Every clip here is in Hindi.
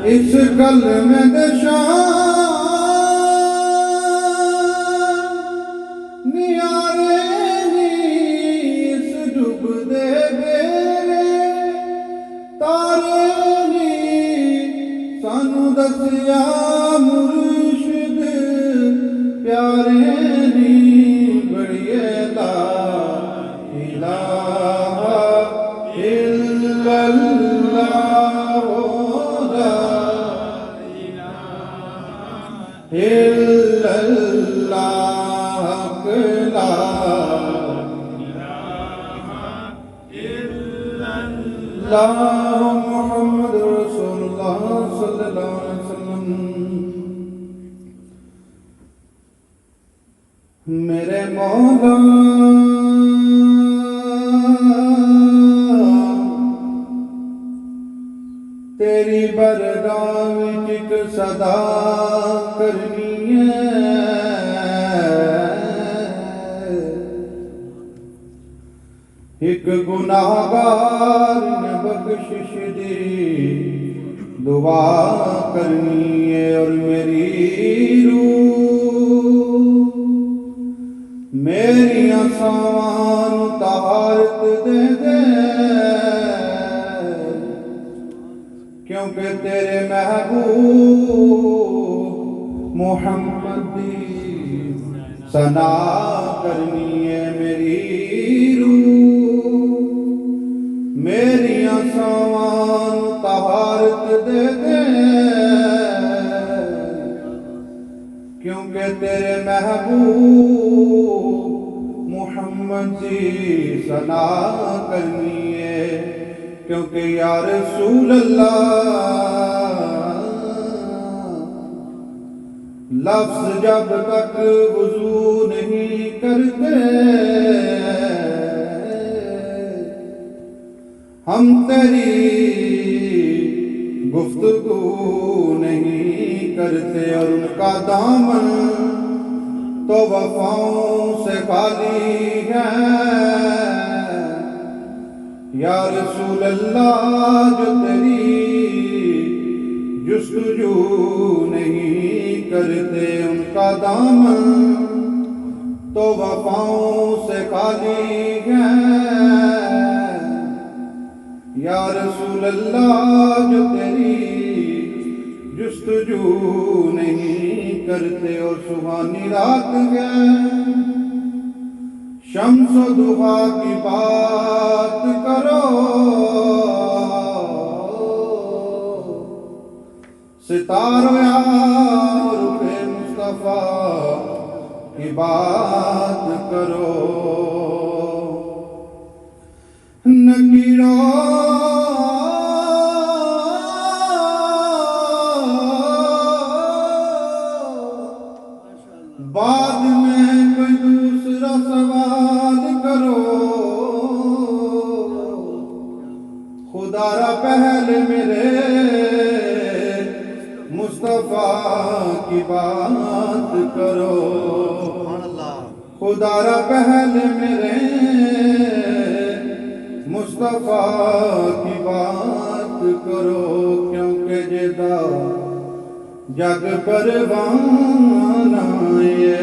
इस गल में दशा नियारे नी इस डूब दे बेरे तारे नी सानू दसिया मुर्शिद प्यारे नी बड़िए ला इलाहा इल्लल्लाह मुहम्मद रसूलुल्लाह सल्लल्लाहु अलैहि वसल्लम। मेरे मौला तेरी बरगाह विच एक सदा करनी है, एक गुनाहगार ने बख्शिश दी दुआ करनी है। और मेरी रूह मेरी आसान तारत दे दे, क्योंकि तेरे महबूब मोहम्मद दी सना करनी है। मेरी रूह मेरी आसान तहारत दे दे, क्योंकि तेरे महबूब मोहम्मद दी सना करनी है। क्योंकि या रसूल अल्लाह लफ्ज़ जब तक वुज़ू नहीं करते हम तेरी गुफ्तगू नहीं करते। और उनका दामन तो वफ़ाओं से खाली है। या रसूल अल्लाह जो तेरी जुस्तजू नहीं करते उनका दामन तो वफ़ाओं से खाली है। या रसूल अल्लाह जो तेरी जुस्तजू नहीं करते। और सुहानी रात है शम्स दुहा की बात करो, सितारों यार रुखे मुस्तफा की बात करो। नकीरों में कोई दूसरा सवाल करो, खुदारा पहले मेरे मुस्तफा की बात करो। खुदारा पहले मेरे मुस्तफा की बात करो, क्योंकि जेदा जग परवाना है,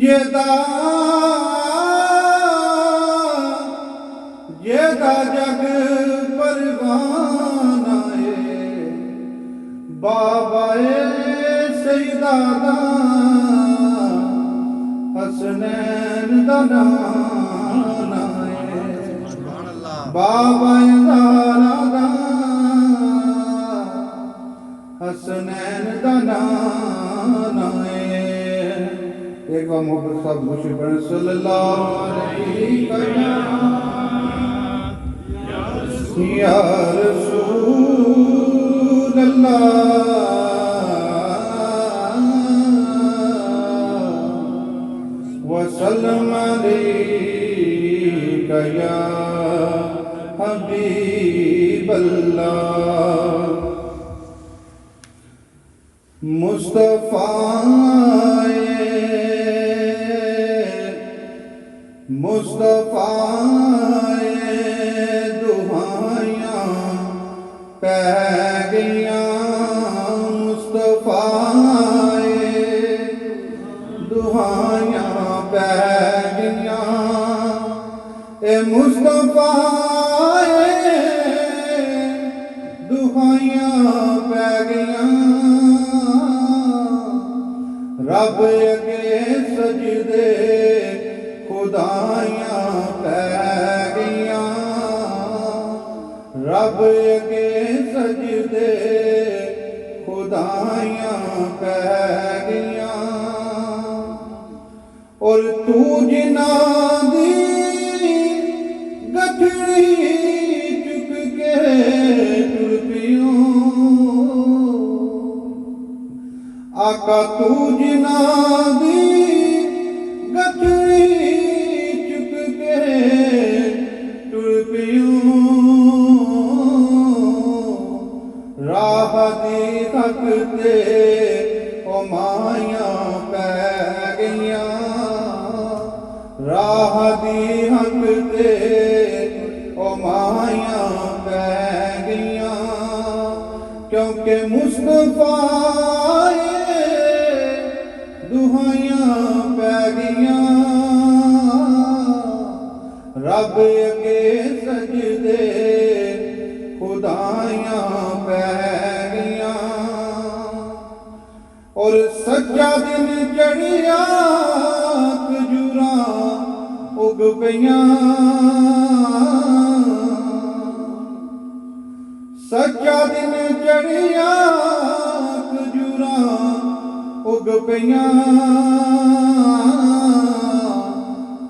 जेदा जेदा जग परवाना है, बाबा सईदा हसनैन दा नाम है, बाबा दा हसनैन दा नाम है। एक बार मोहब्बत साहब खुशी पढ़े सल्लल्लाहु अलैहि वसल्लम या रसूल अल्लाह वसल्लम अलैका या हबीब अल्लाह। मुस्तफाए दुहाइयां पै गईयां, मुस्तफाए दुहाइयां पै गईयां, ए मुस्तफाए दुहाइयां पै गईयां, रब अगे सजदे खुदाइयां पै गईयां, रब अगे सजदे खुदाइयां पै गईयां। और तू जिना दी गठड़ी चुक के टुर पियो, आका तू जिना दी गठड़ी चुक के टुर पियो, राह दी हक ते ओ माइयां पै गईयां, राह दी हक ते ओ माइयां पै गईयां, क्योंकि मुस्तफा दुहाइयां पै गईयां, रब अगे सजदे खुदाइयां पै गईयां। और सच्चा दिन चढ़िया खजूरां उग पईयां, सच्चा दिन चढ़िया खजूरां उग पईयां,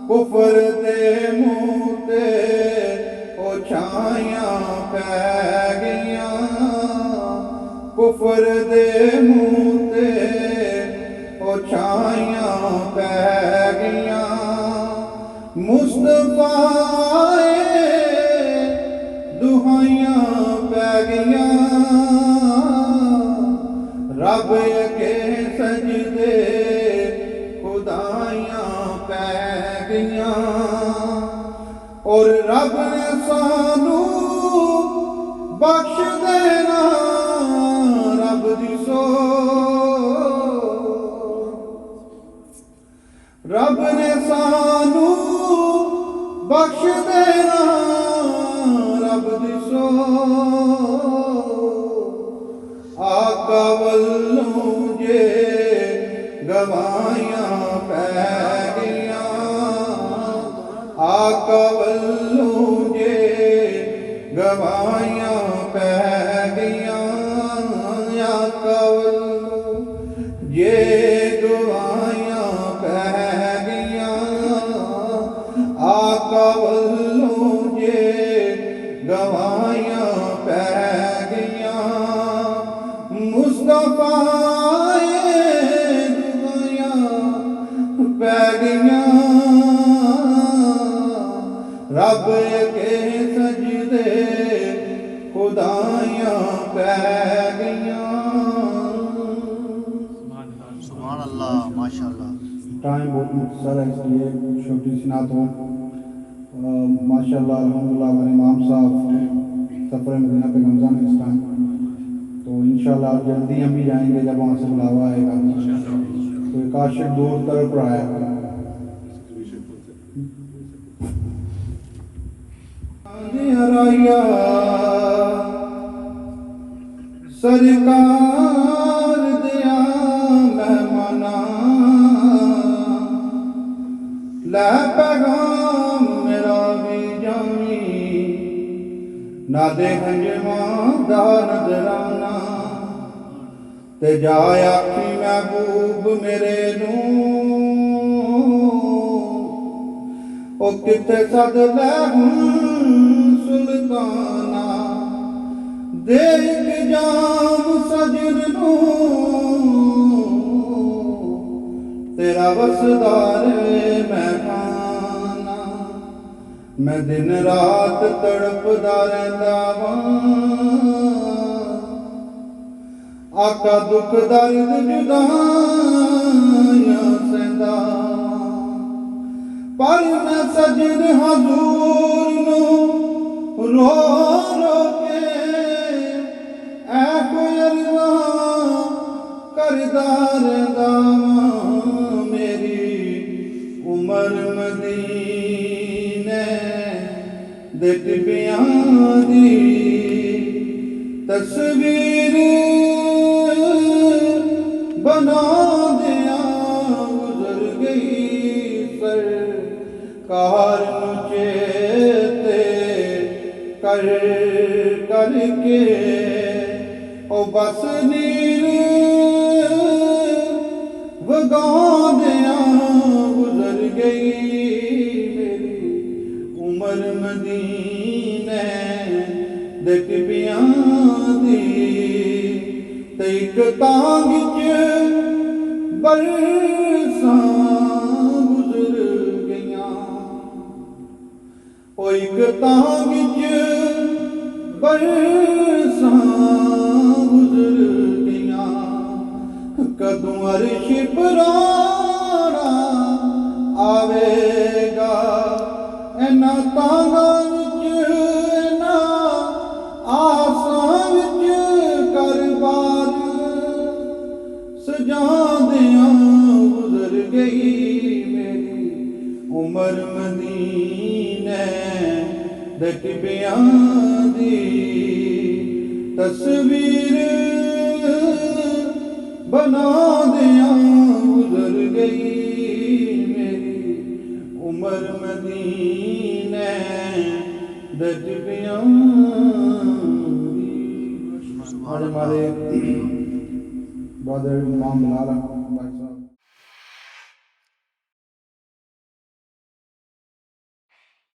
कुफर दे मुंह ते ओ छाइयां पै गईयां, कुफर दे मुंह ते ओ छाइयां पै गईयां। मुस्तफाए दुहाइयां पै गईयां, रब अगे सजदे खुदाइयां पै गईयां। और रब ने सानू बख्श देना रब दी सो, रब ने सानू बख्श देना रब दी सो, आका वल्लों जे गवाइयां पै गईयां, आका वल्लों जे गवाइयां पै गईयां, आका वल्लों जे गवाइयां पै गईयां, आका वल्लों जे गवाइयां पै गईयां। मुस्तफा रब के सजदे खुदाइयां पै गईयां। सुभान अल्लाह, माशाअल्लाह। टाइम बहुत मुख्तसर है, इसलिए छोटी सी नात हो। माशाअल्लाह अल्हम्दुलिल्लाह हमारे इमाम साहब सफ़र मदीना पे रमज़ान इस टाइम, तो इंशाल्लाह जल्दी हम भी जाएंगे जब वहाँ से बुलावा आएगा। तो एक आशिक दूर तरफ रहा है। सरकार दिया मेहमाना लै पैगाम मेरा भी जामी, ना दे हंजमा नजराना ते जाए आखी महबूब मेरे नूं ओ किथे सद लै हुण सुल्ताना दे इक जाम सजन नूं तेरा वसदार मैं खाना। मैं दिन रात तड़पदा रहिंदा वां आका दुख दर्द जुदाइयां सहंदा, पर मैं सजन हजूर नूं रो रो के ऐ कोई अरज़ां करदा रहिंदा वां। मेरी उमर मदीने दे टिबियां दी तस्वीर बना दिया गुजर गई सरकार नूं चेते कर करके ओ बस नीर वगा दिया गुजर गई मेरी उमर मदीने दे टिबियां दी। ते इक तांग च बरसां गुजर गईयां, ओ इक तांग च बरसां गुजर गईयां। कदों अर्श पराना आवेगा इन्हां तांगां विच इन्हां आसां विच कर बार सजादियां गुजर गई मेरी उमर मदीने दे टिबियां दी तस्वीर बना दिया गुजर गई मेरी उमर मदीने दे टिबियां दी। हमारे ब्रदर इमाम बिलाल